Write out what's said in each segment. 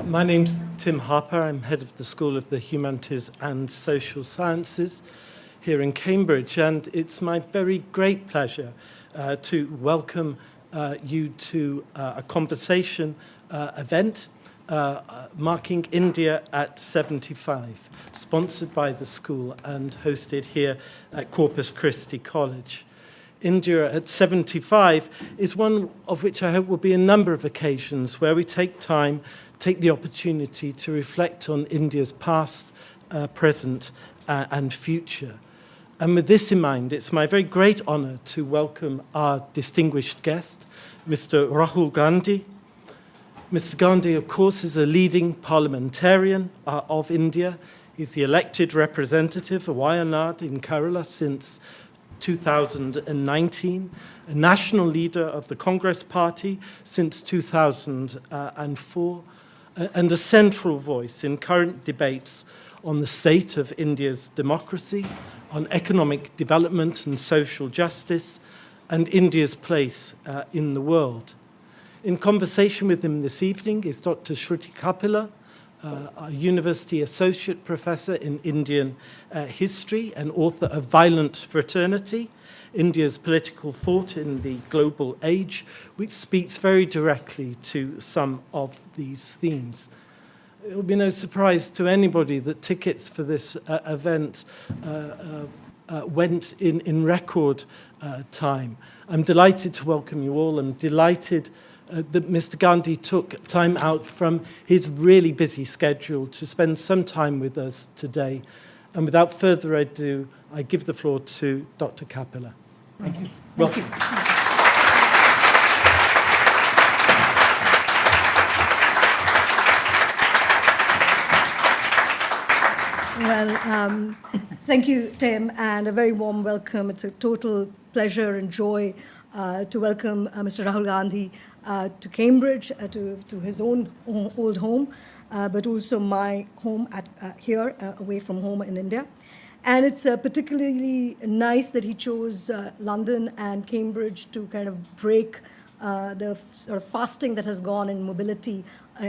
My name's Tim Harper. I'm head of the School of the Humanities and Social Sciences here in Cambridge, and it's my very great pleasure to welcome you to a conversation event marking India at 75, sponsored by the school and hosted here at Corpus Christi College. India at 75 is one of which I hope will be a number of occasions where we take the opportunity to reflect on India's past, present, and future. And with this in mind, it's my very great honor to welcome our distinguished guest, Mr. Rahul Gandhi. Mr. Gandhi, of course, is a leading parliamentarian of India. He's the elected representative of Wayanad in Kerala since 2019, a national leader of the Congress Party since 2004, and a central voice in current debates on the state of India's democracy, on economic development and social justice, and India's place in the world. In conversation with him this evening is Dr. Shruti Kapila, a university associate professor in Indian history and author of Violent Fraternity, India's Political Thought in the Global Age, which speaks very directly to some of these themes. It will be no surprise to anybody that tickets for this event went in record time. I'm delighted to welcome you all. I'm delighted that Mr. Gandhi took time out from his really busy schedule to spend some time with us today. And without further ado, I give the floor to Dr. Kapila. Thank you. Welcome. Well, thank you, Tim, and a very warm welcome. It's a total pleasure and joy to welcome Mr. Rahul Gandhi to Cambridge, to his own old home, but also my home here, away from home in India. And it's particularly nice that he chose London and Cambridge to kind of break the sort of fasting that has gone in mobility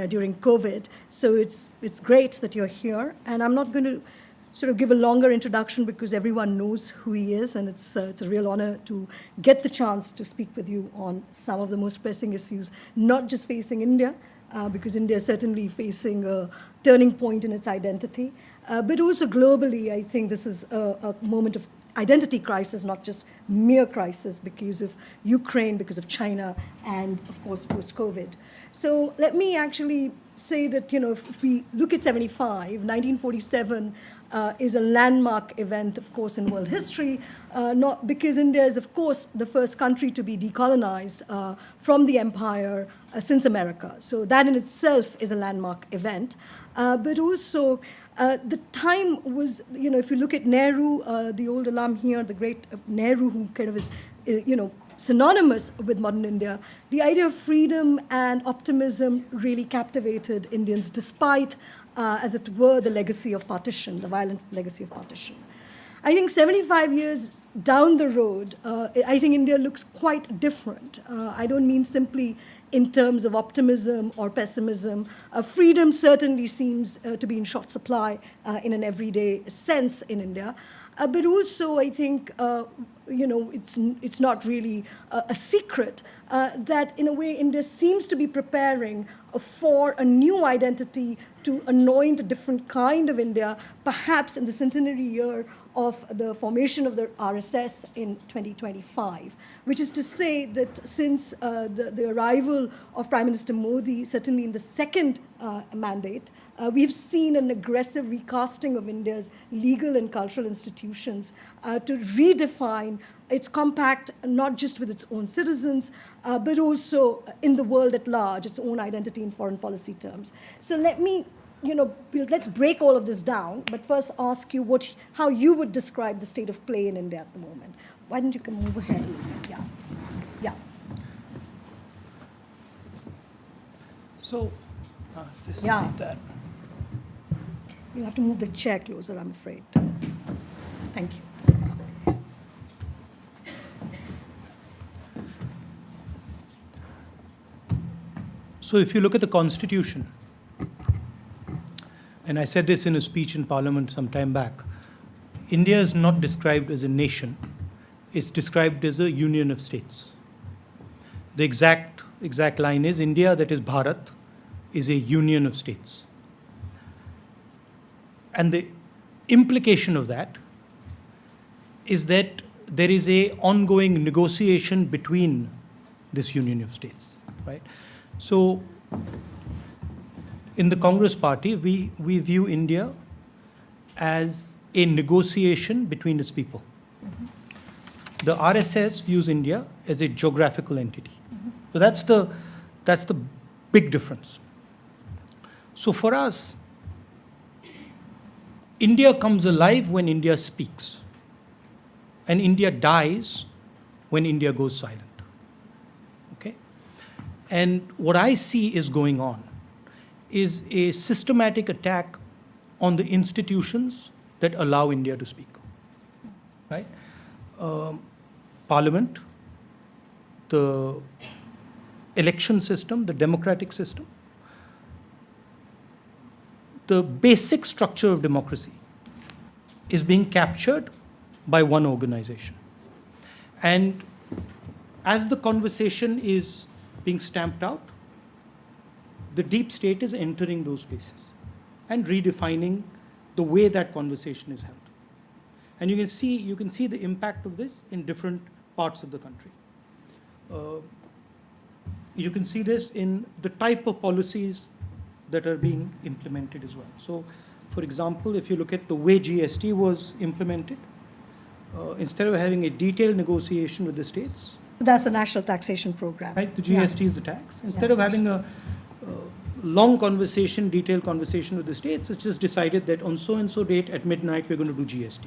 during COVID. So it's great that you're here. And I'm not going to sort of give a longer introduction because everyone knows who he is, and it's a real honor to get the chance to speak with you on some of the most pressing issues, not just facing India, because India is certainly facing a turning point in its identity, but also globally. I think this is a moment of identity crisis, not just mere crisis because of Ukraine, because of China, and of course post-COVID. So let me actually say that, if we look at 75, 1947 is a landmark event, of course, in world history, not because India is, of course, the first country to be decolonized from the empire since America. So that in itself is a landmark event. But also, the time was, if you look at Nehru, the old alum here, the great Nehru, who kind of is, synonymous with modern India, the idea of freedom and optimism really captivated Indians despite, as it were, the legacy of partition, the violent legacy of partition. I think 75 years down the road, I think India looks quite different. I don't mean simply in terms of optimism or pessimism. Freedom certainly seems to be in short supply in an everyday sense in India. But also, I think, it's not really a secret that, in a way, India seems to be preparing for a new identity to anoint a different kind of India, perhaps in the centenary year of the formation of the RSS in 2025, which is to say that since the arrival of Prime Minister Modi, certainly in the second mandate, we've seen an aggressive recasting of India's legal and cultural institutions to redefine its compact, not just with its own citizens, but also in the world at large, its own identity in foreign policy terms. So let me, let's break all of this down, but first ask you how you would describe the state of play in India at the moment. Why don't you come move ahead? Yeah. So, this is that. You have to move the chair closer, I'm afraid. Thank you. So if you look at the Constitution, and I said this in a speech in Parliament some time back, India is not described as a nation, it's described as a union of states. The exact line is India, that is Bharat, is a union of states. And the implication of that is that there is a ongoing negotiation between this union of states, right? So in the Congress party, we view India as a negotiation between its people. The RSS views India as a geographical entity. So that's the big difference. So for us, India comes alive when India speaks, and India dies when India goes silent. Okay? And what I see is going on is a systematic attack on the institutions that allow India to speak. Right? Parliament, the election system, the democratic system, the basic structure of democracy is being captured by one organization. And as the conversation is being stamped out, the deep state is entering those spaces and redefining the way that conversation is held. And you can see the impact of this in different parts of the country. You can see this in the type of policies that are being implemented as well. So, for example, if you look at the way GST was implemented, instead of having a detailed negotiation with the states, So that's a national taxation program. right, the GST is the tax. Instead of having a long conversation, detailed conversation with the states, it's just decided that on so and so date at midnight we're going to do GST,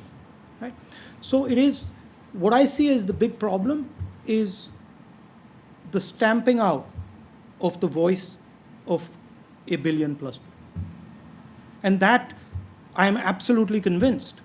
right? So it is, what I see as the big problem is the stamping out of the voice of 1 billion plus people. And that, I am absolutely convinced,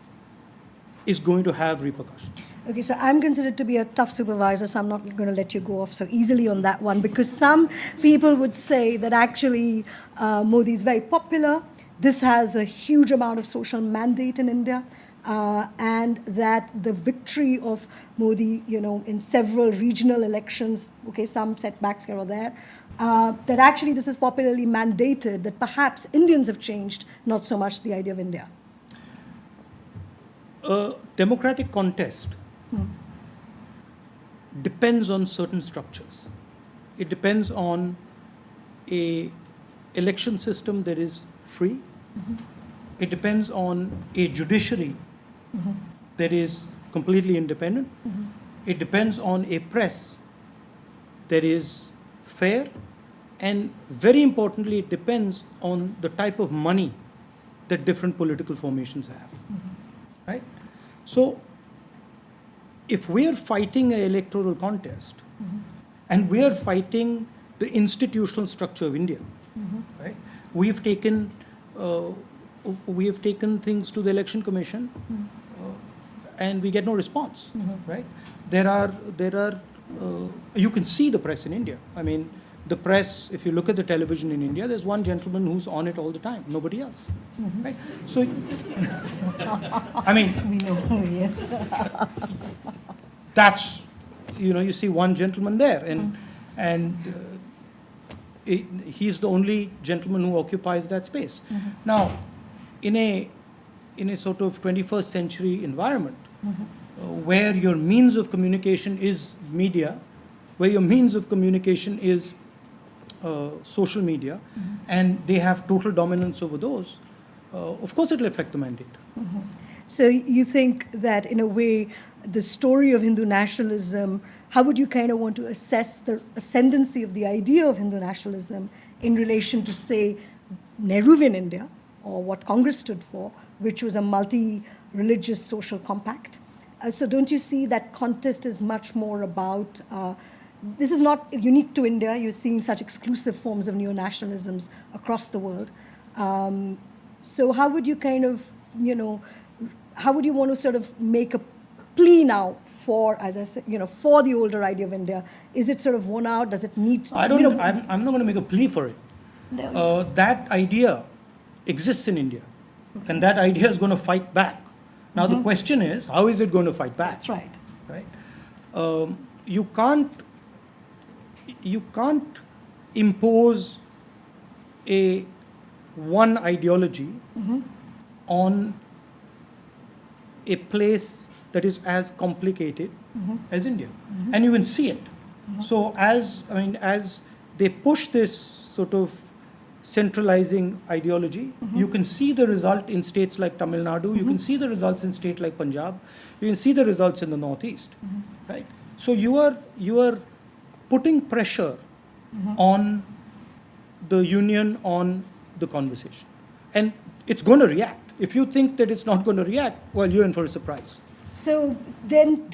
is going to have repercussions. Okay, so I'm considered to be a tough supervisor, so I'm not going to let you go off so easily on that one, because some people would say that actually Modi is very popular. This has a huge amount of social mandate in India, and that the victory of Modi, in several regional elections, okay, some setbacks here or there, that actually this is popularly mandated, that perhaps Indians have changed, not so much the idea of India. A democratic contest depends on certain structures. It depends on a election system that is free. It depends on a judiciary that is completely independent. It depends on a press that is fair. And very importantly, it depends on the type of money that different political formations have. Right? So, if we are fighting an electoral contest, and we are fighting the institutional structure of India, right? We have taken things to the election commission, and we get no response, right? There are you can see the press in India. I mean, the press, if you look at the television in India, there's one gentleman who's on it all the time, nobody else, right? So, I mean, We know, yes. that's, you see one gentleman there, and he's the only gentleman who occupies that space. Now, in a sort of 21st century environment, where your means of communication is media, where your means of communication is social media, and they have total dominance over those, of course it will affect the mandate. So you think that, in a way, the story of Hindu nationalism, how would you kind of want to assess the ascendancy of the idea of Hindu nationalism in relation to, say, Nehruvian India, or what Congress stood for, which was a multi-religious social compact? So don't you see that contest is much more about, this is not unique to India, you're seeing such exclusive forms of neo-nationalisms across the world. So how would you kind of, how would you want to sort of make a plea now for, as I said, for the older idea of India? Is it sort of worn out? Does it need? I'm not going to make a plea for it. No. That idea exists in India. And that idea is going to fight back. Now the question is, how is it going to fight back? That's right. Right? You can't impose a one ideology on a place that is as complicated as India, and you can see it. So as they push this sort of centralizing ideology, you can see the result in states like Tamil Nadu, you can see the results in states like Punjab, you can see the results in the Northeast, right? So you are putting pressure on the union, on the conversation, and it's going to react. If you think that it's not going to react, well, you're in for a surprise. So then,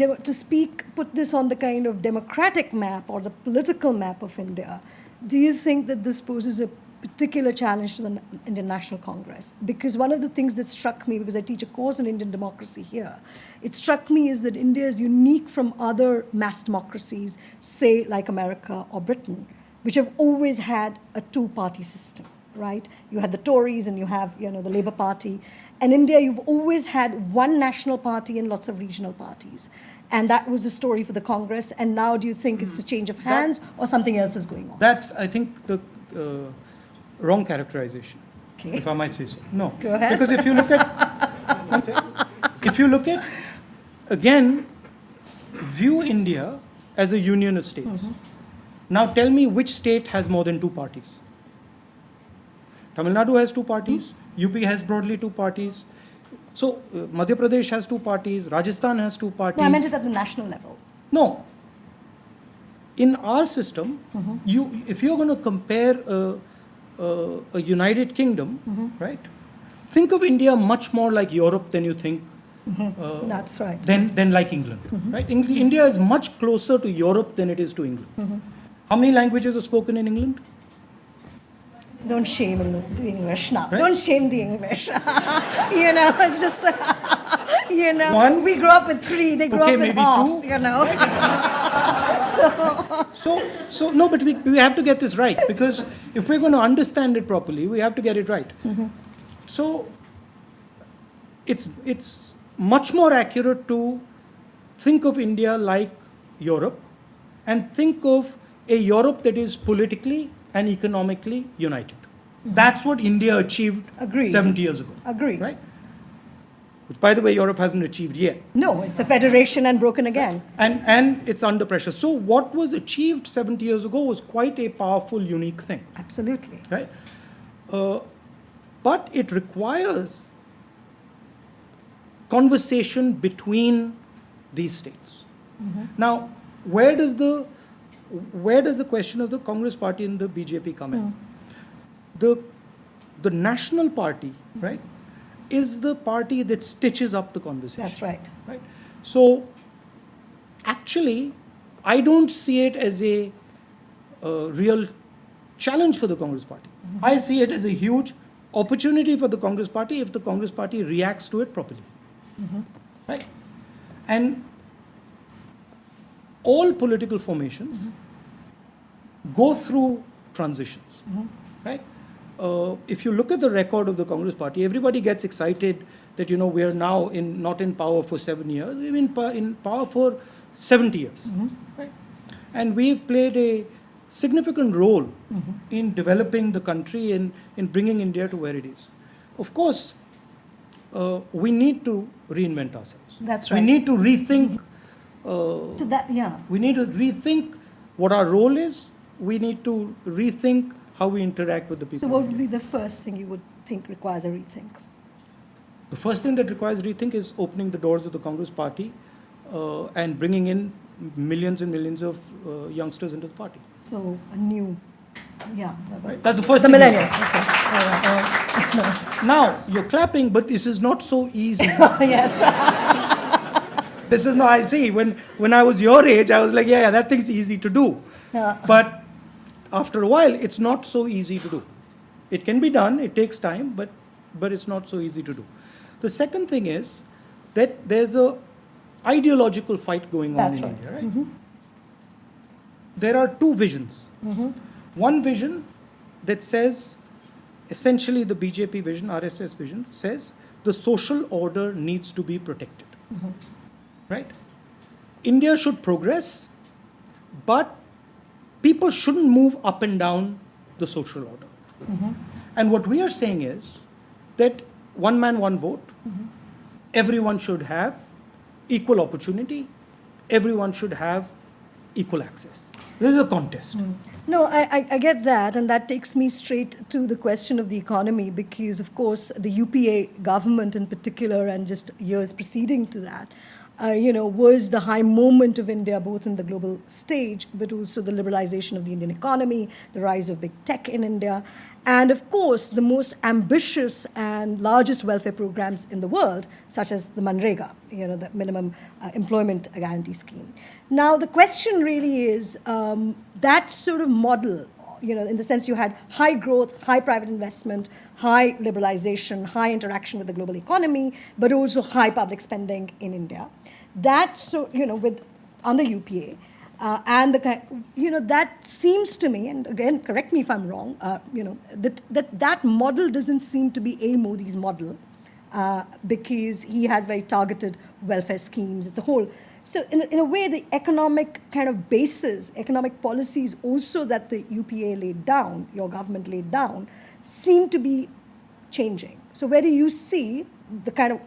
put this on the kind of democratic map or the political map of India, do you think that this poses a particular challenge to the Indian National Congress? Because one of the things that struck me, because I teach a course on Indian democracy here, it struck me is that India is unique from other mass democracies, say like America or Britain, which have always had a two-party system, right? You had the Tories and you have, the Labour Party. And India, you've always had one national party and lots of regional parties. And that was the story for the Congress. And now do you think it's a change of hands or something else is going on? That's, I think, the wrong characterization, Okay. if I might say so. No. Go ahead. Because if you look at, again, view India as a union of states. Now tell me which state has more than two parties. Tamil Nadu has two parties, UP has broadly two parties. So Madhya Pradesh has two parties, Rajasthan has two parties. No, I meant it at the national level. No. In our system, if you're going to compare a United Kingdom, right? Think of India much more like Europe than you think. That's right. Than like England, right? India is much closer to Europe than it is to England. How many languages are spoken in England? Don't shame the English now. Right? Don't shame the English. It's just, One? we grew up with three, they grew Okay, up with maybe half, two. So no, but we have to get this right, because if we're going to understand it properly, we have to get it right. So it's much more accurate to think of India like Europe and think of a Europe that is politically and economically united. That's what India achieved Agreed. 70 years ago. Agreed. Right? Which, by the way, Europe hasn't achieved yet. No, it's a federation and broken again. And it's under pressure. So what was achieved 70 years ago was quite a powerful, unique thing. Absolutely. Right? But it requires conversation between these states. Now, where does the question of the Congress Party and the BJP come in? The National Party, right, is the party that stitches up the conversation. That's right. Right? So, actually, I don't see it as a real challenge for the Congress Party. I see it as a huge opportunity for the Congress Party if the Congress Party reacts to it properly. Right? And all political formations go through transitions. Right? If you look at the record of the Congress Party, everybody gets excited that we are now not in power for 7 years, we're in power for 70 years. Right? And we've played a significant role in developing the country and in bringing India to where it is. Of course, we need to reinvent ourselves. That's right. We need to rethink. We need to rethink what our role is. We need to rethink how we interact with the people. So what would be the first thing you would think requires a rethink? The first thing that requires rethink is opening the doors of the Congress Party and bringing in millions and millions of youngsters into the party. So a new, Right? That's the first the thing. millennium. Okay. All right. Now, you're clapping, but this is not so easy. Yes. This is not, I see, when I was your age, I was like, yeah, that thing's easy to do. But after a while, it's not so easy to do. It can be done, it takes time, but it's not so easy to do. The second thing is that there's a ideological fight going on That's in right. India, right? There are two visions. One vision that says essentially the BJP vision, RSS vision, says the social order needs to be protected. Right? India should progress, but people shouldn't move up and down the social order. And what we are saying is that one man, one vote, everyone should have equal opportunity, everyone should have equal access. This is a contest. No, I get that, and that takes me straight to the question of the economy, because, of course, the UPA government in particular, and just years preceding to that, was the high moment of India, both in the global stage, but also the liberalization of the Indian economy, the rise of big tech in India, and, of course, the most ambitious and largest welfare programs in the world, such as the Manrega, the minimum employment guarantee scheme. Now, the question really is that sort of model, in the sense you had high growth, high private investment, high liberalization, high interaction with the global economy, but also high public spending in India. That, with under UPA, and that seems to me, and again, correct me if I'm wrong, that model doesn't seem to be a Modi's model, because he has very targeted welfare schemes. It's a whole. So in a way, the economic kind of basis, economic policies also that the UPA laid down, your government laid down, seem to be changing. So where do you see the kind of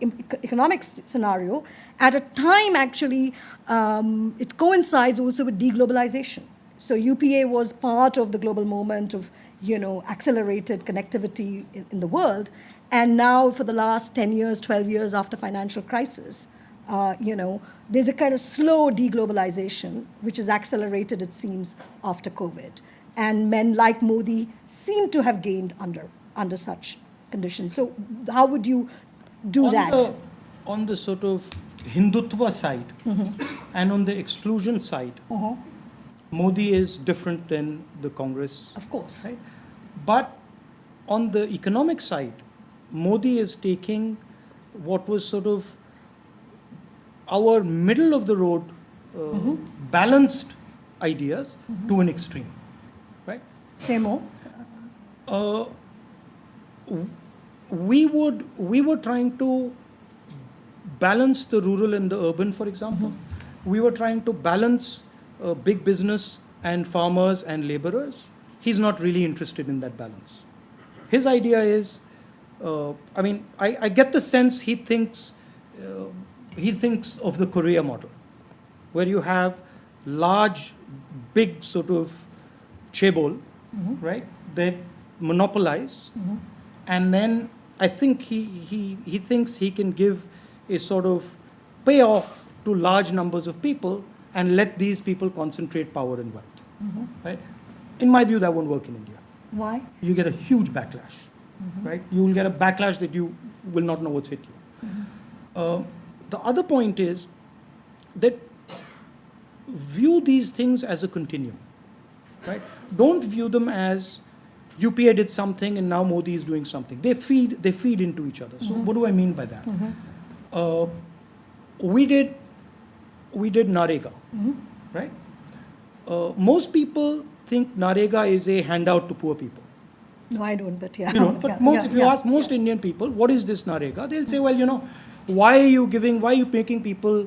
economic scenario at a time, actually, it coincides also with deglobalization. So UPA was part of the global moment of, accelerated connectivity in the world. And now for the last 10 years, 12 years after financial crisis, there's a kind of slow deglobalization, which is accelerated, it seems, after COVID. And men like Modi seem to have gained under such conditions. So how would you do that? On the sort of Hindutva side and on the exclusion side, Modi is different than the Congress. Of course. Right? But on the economic side, Modi is taking what was sort of our middle of the road balanced ideas to an extreme. Right? Say more. We were trying to balance the rural and the urban, for example. We were trying to balance big business and farmers and laborers. He's not really interested in that balance. His idea is, I get the sense he thinks of the Korea model, where you have large, big sort of chaebol, right, that monopolize, and then I think he thinks he can give a sort of payoff to large numbers of people and let these people concentrate power and wealth. Right? In my view, that won't work in India. Why? You get a huge backlash. Right? You will get a backlash that you will not know what's hit you. The other point is that view these things as a continuum. Right? Don't view them as UPA did something and now Modi is doing something. They feed into each other. So what do I mean by that? We did Narega, right? Most people think Narega is a handout to poor people. No, I don't, but yeah. If you ask most Indian people, what is this Narega? They'll say, well, why are you making people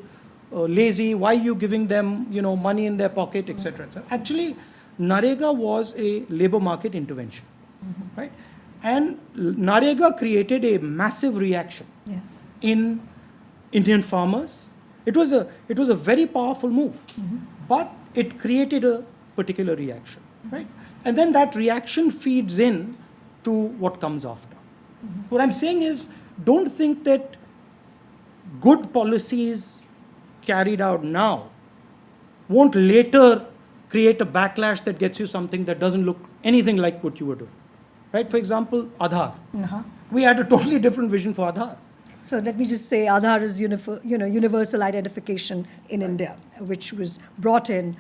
lazy? Why are you giving them, money in their pocket, etc., etc. Actually, Narega was a labor market intervention, right? And Narega created a massive reaction in Indian farmers. It was a very powerful move, but it created a particular reaction, right? And then that reaction feeds in to what comes after. What I'm saying is, don't think that good policies carried out now won't later create a backlash that gets you something that doesn't look anything like what you were doing. Right? For example, Aadhaar. We had a totally different vision for Aadhaar. So let me just say, Aadhaar is universal identification in India, which was brought in.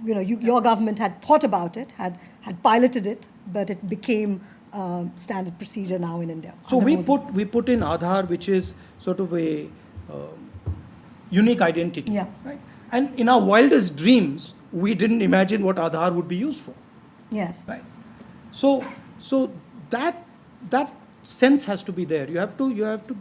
Your government had thought about it, had piloted it, but it became standard procedure now in India. So we put in Aadhaar, which is sort of a unique identity. Yeah. Right? And in our wildest dreams, we didn't imagine what Aadhaar would be used for. Yes. Right? So that sense has to be there. You have to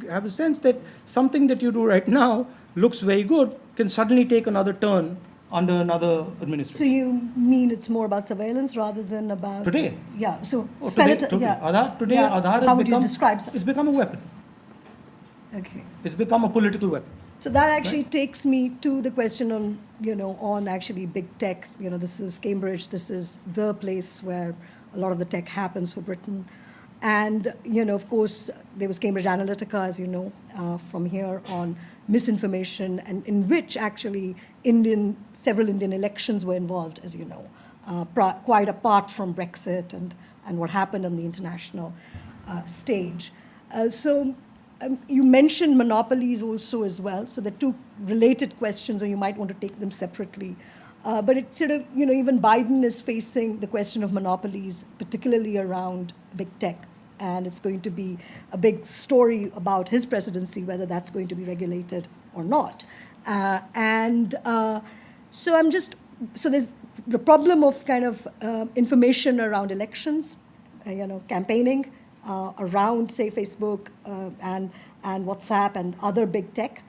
have a sense that something that you do right now looks very good can suddenly take another turn under another So administration. you mean it's more about surveillance rather than about... Today? Yeah, so... Oh, spell today, it- today. yeah. Aadhaar Yeah. has How would become, you describe it's become a weapon. Okay. It's become a political weapon. So that actually takes me to the question on, on actually big tech. This is Cambridge. This is the place where a lot of the tech happens for Britain. And, of course, there was Cambridge Analytica, as you know, from here on misinformation, and in which actually several Indian elections were involved, as you know, quite apart from Brexit and what happened on the international stage. You mentioned monopolies also as well. So they're two related questions, or you might want to take them separately. But it's sort of, even Biden is facing the question of monopolies, particularly around big tech. And it's going to be a big story about his presidency, whether that's going to be regulated or not. So there's the problem of kind of information around elections, campaigning, around, say, Facebook and WhatsApp and other big tech.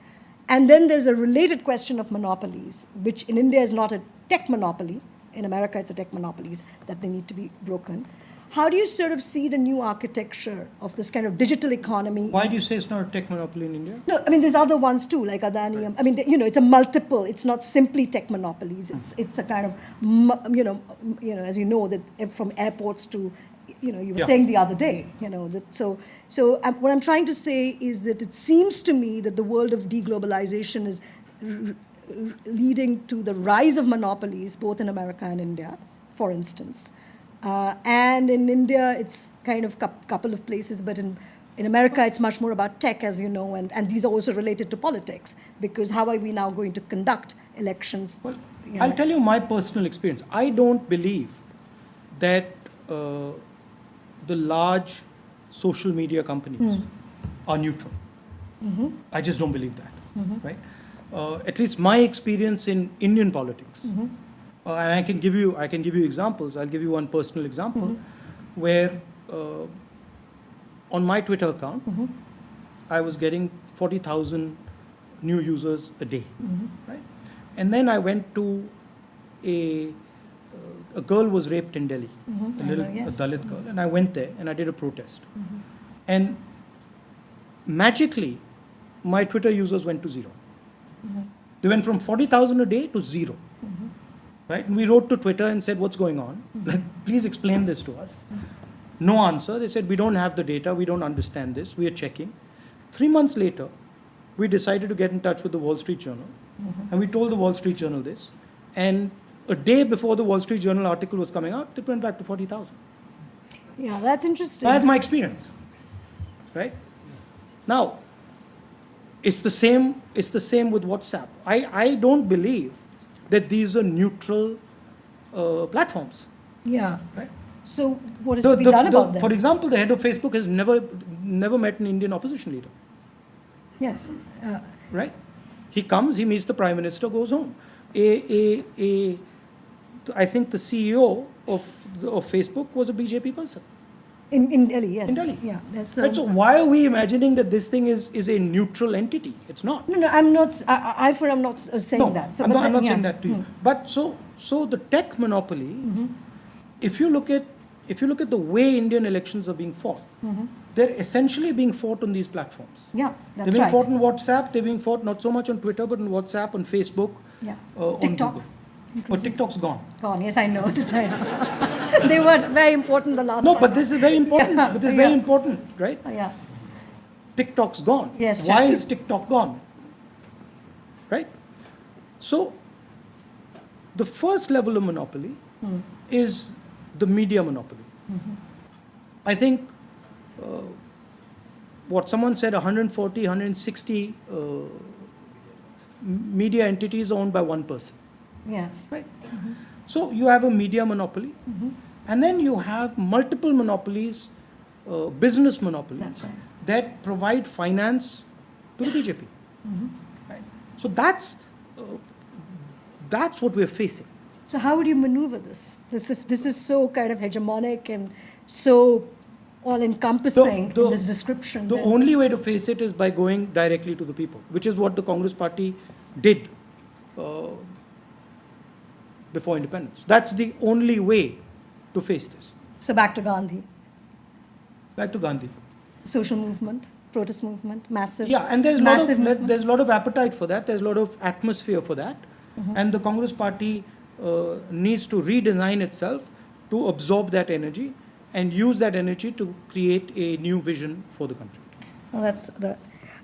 And then there's a related question of monopolies, which in India is not a tech monopoly. In America, it's a tech monopolies that they need to be broken. How do you sort of see the new architecture of this kind of digital economy? Why do you say it's not a tech monopoly in India? No, I mean, there's other ones too, like Adani. Right. I mean, it's a multiple. It's not simply tech monopolies. It's a kind of, as you know, that from airports to, you were Yeah. saying the other day, what I'm trying to say is that it seems to me that the world of deglobalization is leading to the rise of monopolies, both in America and India, for instance. And in India, it's kind of couple of places, but in America, it's much more about tech, as you know, and these are also related to politics, because how are we now going to conduct elections? Well, I'll tell you my personal experience. I don't believe that the large social media companies are neutral. I just don't believe that, right? At least my experience in Indian politics, and I can give you examples. I'll give you one personal example, where on my Twitter account, I was getting 40,000 new users a day, right? And then I went to a girl was raped in Delhi, a Dalit girl, and I went there and I did a protest. And magically, my Twitter users went to zero. They went from 40,000 a day to zero. Right? And we wrote to Twitter and said, what's going on? Like, please explain this to us. No answer. They said, we don't have the data. We don't understand this. We are checking. 3 months later, we decided to get in touch with the Wall Street Journal. And we told the Wall Street Journal this. And a day before the Wall Street Journal article was coming out, it went back to 40,000. Yeah, that's interesting. That's my experience. Right? Now, it's the same with WhatsApp. I don't believe that these are neutral platforms. Yeah. Right? So what is to be done about them? For example, the head of Facebook has never met an Indian opposition leader. Yes. Right? He comes, he meets the Prime Minister, goes home. I think the CEO of Facebook was a BJP person. In Delhi, yes. In Delhi. Yeah. That's, Right? So why are we imagining that this thing is a neutral entity? It's not. No, I'm not. I'm not saying that. So, I'm but not yeah. saying that to you. But so the tech monopoly, if you look at the way Indian elections are being fought, they're essentially being fought on these platforms. Yeah, They're that's being right. fought on WhatsApp. They're being fought not so much on Twitter, but on WhatsApp, on Facebook, Yeah. on TikTok. Google. But TikTok's gone. Gone. Yes, I know. They were very important the last No, time. but this is very important. Yeah, But this is yeah. very important, right? Yeah. TikTok's gone. Yes, Why Jackie. is TikTok gone? Right? So, the first level of monopoly is the media monopoly. I think what someone said 140, 160 media entities owned by one person. Yes. Right? So you have a media monopoly, and then you have multiple monopolies, business monopolies, That's right. that provide finance to the BJP. Right? So that's what we're facing. So how would you maneuver this? This is so kind of hegemonic and so all-encompassing The- in this description. The then- only way to face it is by going directly to the people, which is what the Congress Party did before independence. That's the only way to face this. So back to Gandhi. Back to Gandhi. Social movement, protest movement, massive. Yeah, and there's massive movement. there's a lot of appetite for that. There's a lot of atmosphere for that, and the Congress Party needs to redesign itself to absorb that energy and use that energy to create a new vision for the country. Well, that's the.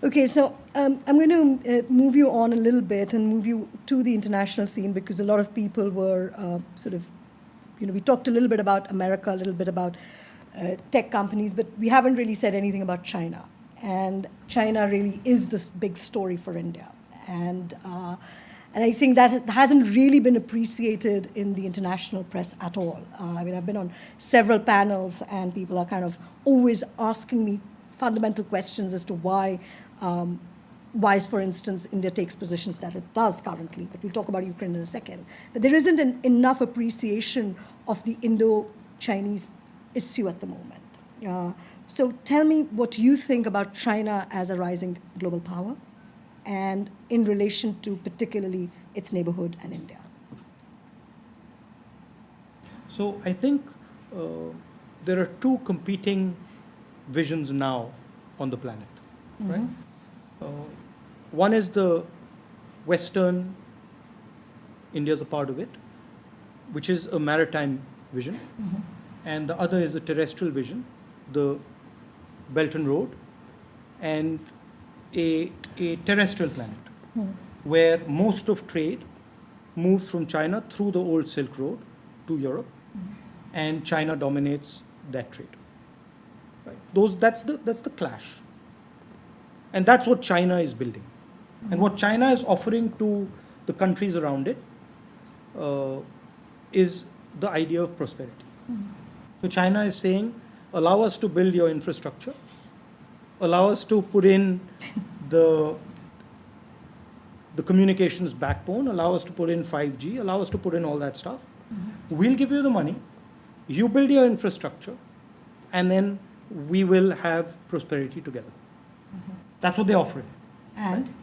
Okay, so I'm going to move you on a little bit and move you to the international scene because a lot of people were sort of, we talked a little bit about America, a little bit about tech companies, but we haven't really said anything about China. And China really is this big story for India. And I think that hasn't really been appreciated in the international press at all. I mean, I've been on several panels and people are kind of always asking me fundamental questions as to why, for instance, India takes positions that it does currently. But we'll talk about Ukraine in a second. But there isn't enough appreciation of the Indo-Chinese issue at the moment. So tell me what you think about China as a rising global power and in relation to particularly its neighborhood and India. So I think there are two competing visions now on the planet, right? One is the Western, India's a part of it, which is a maritime vision, and the other is a terrestrial vision, the Belt and Road, and a terrestrial planet, where most of trade moves from China through the old Silk Road to Europe, and China dominates that trade. Right? That's the clash, and that's what China is building, and what China is offering to the countries around it is the idea of prosperity. So China is saying, allow us to build your infrastructure, allow us to put in the communications backbone, allow us to put in 5G, allow us to put in all that stuff. We'll give you the money, you build your infrastructure, and then we will have prosperity together. That's what they're offering. And?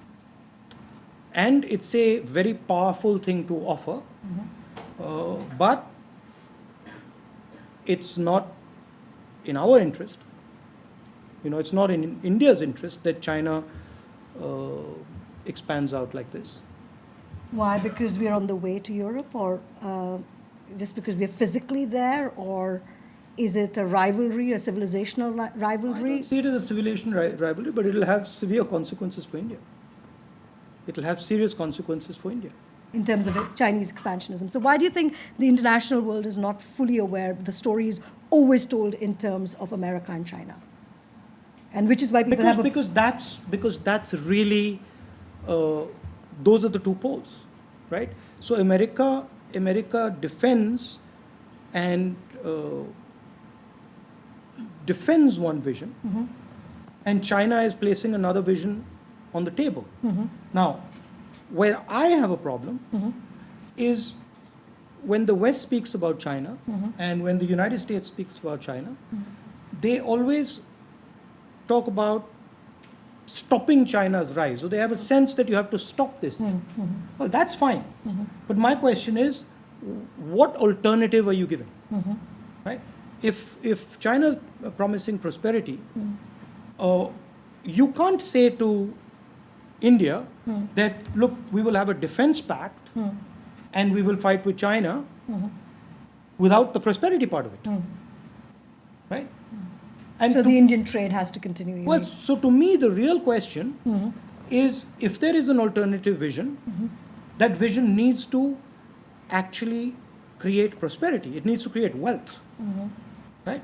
And it's a very powerful thing to offer, but it's not in our interest. It's not in India's interest that China expands out like this. Why? Because we're on the way to Europe, or just because we're physically there, or is it a rivalry, a civilizational I rivalry? don't see it as a civilization rivalry, but it'll have severe consequences for India. It'll have serious consequences for India. In terms of Chinese expansionism. So why do you think the international world is not fully aware? The story is always told in terms of America and China. And which is why people have because that's really those are the two poles, right? So America defends and defends one vision, and China is placing another vision on the table. Now, where I have a problem is when the West speaks about China and when the United States speaks about China, they always talk about stopping China's rise. So they have a sense that you have to stop this thing. Well, that's fine. But my question is, what alternative are you giving? Right? If China's promising prosperity, you can't say to India that, look, we will have a defense pact and we will fight with China without the prosperity part of it. Right? And so the Indian trade has to continue. well, so to me, the real question is, if there is an alternative vision, that vision needs to actually create prosperity. It needs to create wealth. Right?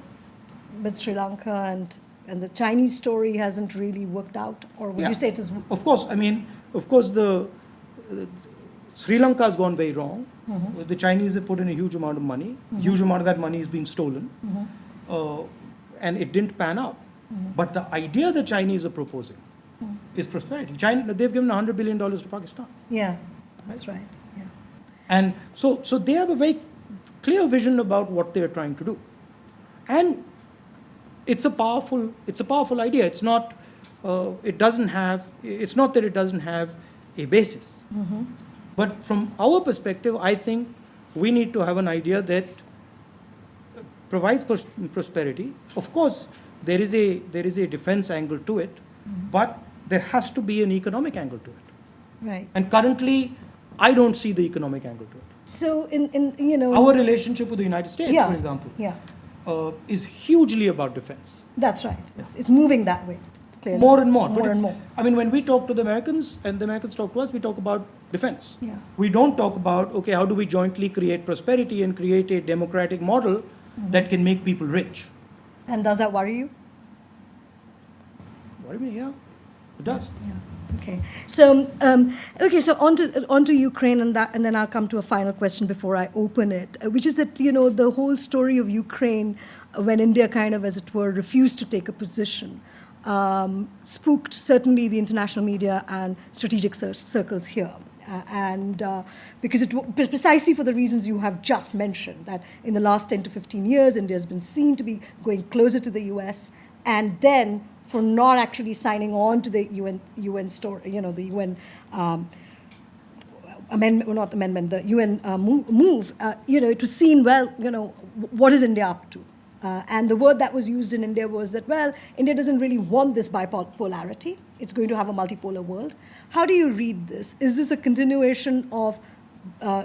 But Sri Lanka and the Chinese story hasn't really worked out, or would you say it is? Of course, the Sri Lanka has gone very wrong. The Chinese have put in a huge amount of money. Huge amount of that money is being stolen, and it didn't pan out. But the idea the Chinese are proposing is prosperity. China, they've given $100 billion to Pakistan. Yeah, that's right. Yeah. And so they have a very clear vision about what they are trying to do. And it's a powerful idea. It's not that it doesn't have a basis. But from our perspective, I think we need to have an idea that provides prosperity. Of course, there is a defense angle to it, but there has to be an economic angle to it. Right. And currently, I don't see the economic angle to it. So in Our relationship with the United States, yeah, for example, yeah, is hugely about defense. that's right. It's moving that way. Clearly. More and more. But More it's- and more. I mean, when we talk to the Americans and the Americans talk to us, we talk about defense. Yeah. We don't talk about, okay, how do we jointly create prosperity and create a democratic model that can make people rich? And does that worry you? What do you mean? Yeah, it does. Yeah. Okay. So so onto Ukraine and then I'll come to a final question before I open it, which is that the whole story of Ukraine, when India kind of, as it were, refused to take a position, spooked certainly the international media and strategic circles here. Because precisely for the reasons you have just mentioned, that in the last 10 to 15 years, India has been seen to be going closer to the US, and then for not actually signing on to the UN story, the UN amendment, well, not amendment, the UN move. It was seen, well, what is India up to? And the word that was used in India was that, well, India doesn't really want this bipolarity. It's going to have a multipolar world. How do you read this? Is this a continuation of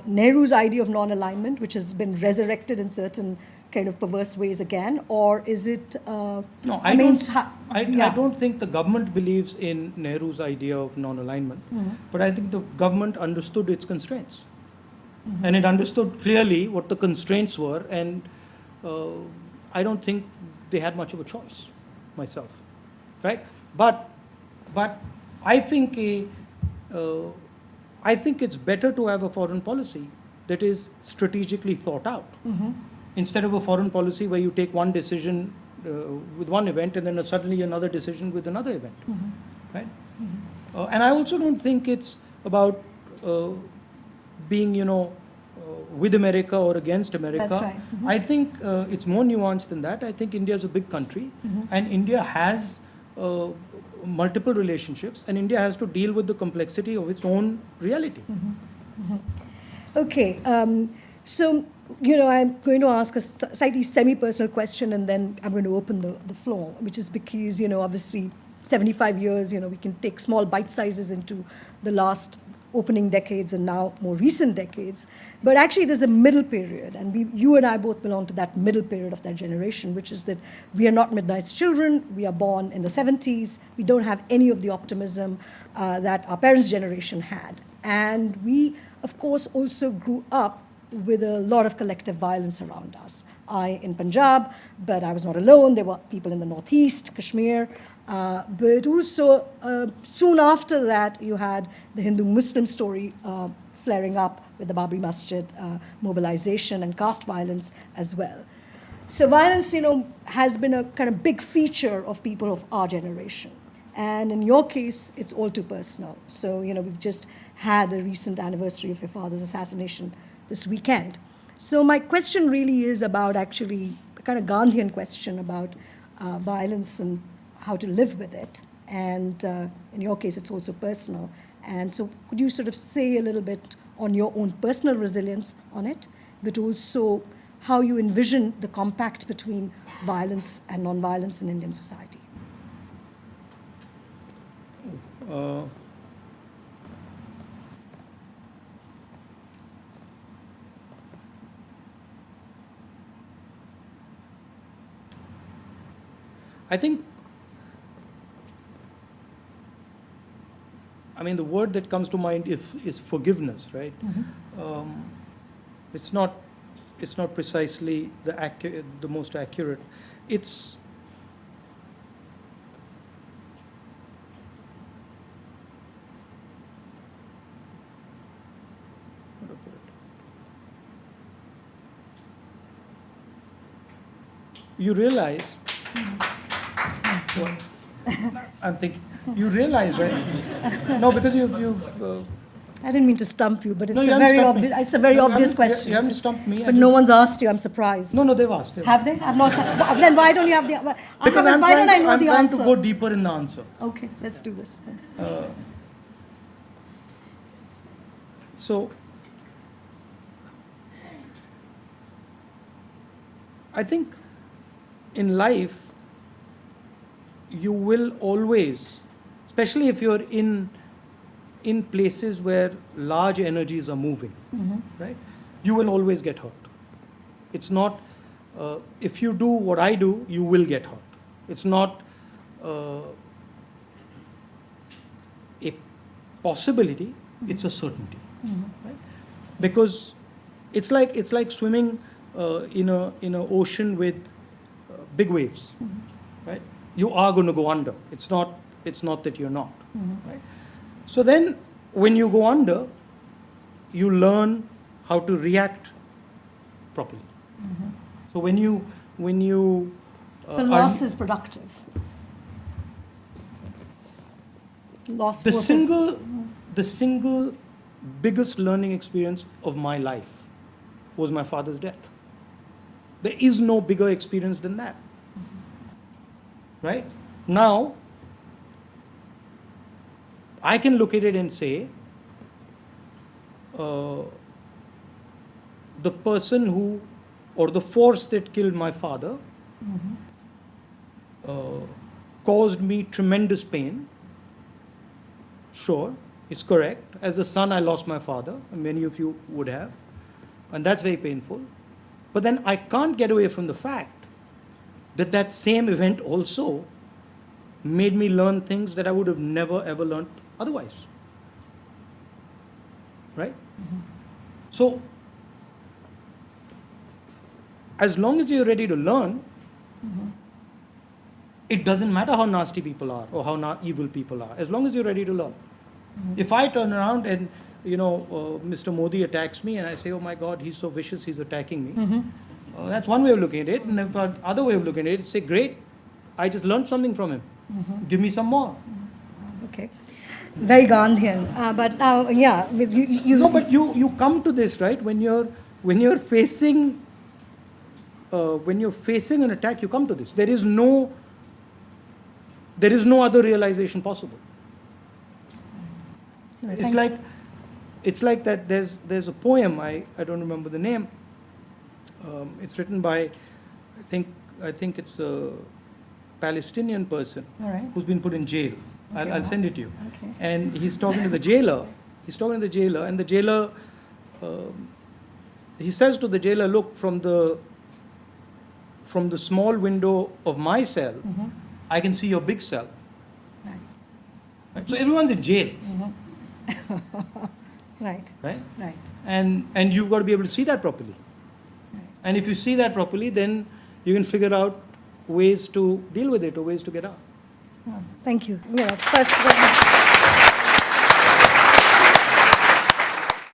Nehru's idea of non-alignment, which has been resurrected in certain kind of perverse ways again? Or is it... No, I don't think the government believes in Nehru's idea of non-alignment, but I think the government understood its constraints. And it understood clearly what the constraints were, and I don't think they had much of a choice, myself, right? But I think it's better to have a foreign policy that is strategically thought out, instead of a foreign policy where you take one decision with one event and then suddenly another decision with another event, right? And I also don't think it's about being, with America or against America. That's right. I think it's more nuanced than that. I think India is a big country, and India has multiple relationships, and India has to deal with the complexity of its own reality. Okay. So, I'm going to ask a slightly semi-personal question, and then I'm going to open the floor, which is because, obviously, 75 years, we can take small bite sizes into the last opening decades and now more recent decades. But actually, there's a middle period, and you and I both belong to that middle period of that generation, which is that we are not Midnight's children. We are born in the 70s. We don't have any of the optimism that our parents' generation had. And we, of course, also grew up with a lot of collective violence around us. I in Punjab, but I was not alone. There were people in the Northeast, Kashmir. But also, soon after that, you had the Hindu-Muslim story flaring up with the Babri Masjid mobilization and caste violence as well. So violence, has been a kind of big feature of people of our generation. And in your case, it's all too personal. So, we've just had a recent anniversary of your father's assassination this weekend. So my question really is about actually a kind of Gandhian question about violence and how to live with it. And in your case, it's also personal. And so could you sort of say a little bit on your own personal resilience on it, but also how you envision the compact between violence and non-violence in Indian society? I think, the word that comes to mind is forgiveness, right? It's not precisely the most accurate. It's how do I put it? You realize. I'm thinking. You realize, right? No, because you've I didn't mean to stump you, but it's No, you a haven't very stumped me. obvious. It's a very No, you obvious haven't- question. You haven't stumped me. I But no just- one's asked you. I'm surprised. No, they've asked. Have they? I've not. Then why don't you have the? Because why don't I know I'm the trying answer? to go deeper in the answer. Okay, let's do this. So, I think in life, you will always, especially if you're in places where large energies are moving, right? You will always get hurt. It's not, if you do what I do, you will get hurt. It's not a possibility, it's a certainty, right? Because it's like swimming in a ocean with big waves, right? You are going to go under. It's not that you're not, right? So then, when you go under, you learn how to react properly. So when you So are- loss is productive. Loss the versus- single biggest learning experience of my life was my father's death. There is no bigger experience than that. Right? Now, I can look at it and say, the person who, or the force that killed my father, caused me tremendous pain. Sure, it's correct. As a son, I lost my father, and many of you would have, and that's very painful. But then I can't get away from the fact that that same event also made me learn things that I would have never ever learned otherwise. Right? So, as long as you're ready to learn, it doesn't matter how nasty people are or how evil people are, as long as you're ready to learn. If I turn around and, Mr. Modi attacks me and I say, oh my God, he's so vicious, he's attacking me. That's one way of looking at it. And the other way of looking at it is say, great, I just learned something from him. Give me some more. Okay. Very Gandhian. But now, yeah, with you. No, but you come to this, right? When you're facing an attack, you come to this. There is no other realization possible. It's like that. There's a poem. I don't remember the name. It's written by, I think it's a Palestinian person All right. who's been put in jail. Okay. I'll send it to you. Okay. And he's talking to the jailer. And the jailer, he says to the jailer, look, from the small window of my cell, I can see your big cell. Right. Right? So everyone's in jail, Right. right? Right. And you've got to be able to see that properly. Right. And if you see that properly, then you can figure out ways to deal with it or ways to get out. Thank you. First.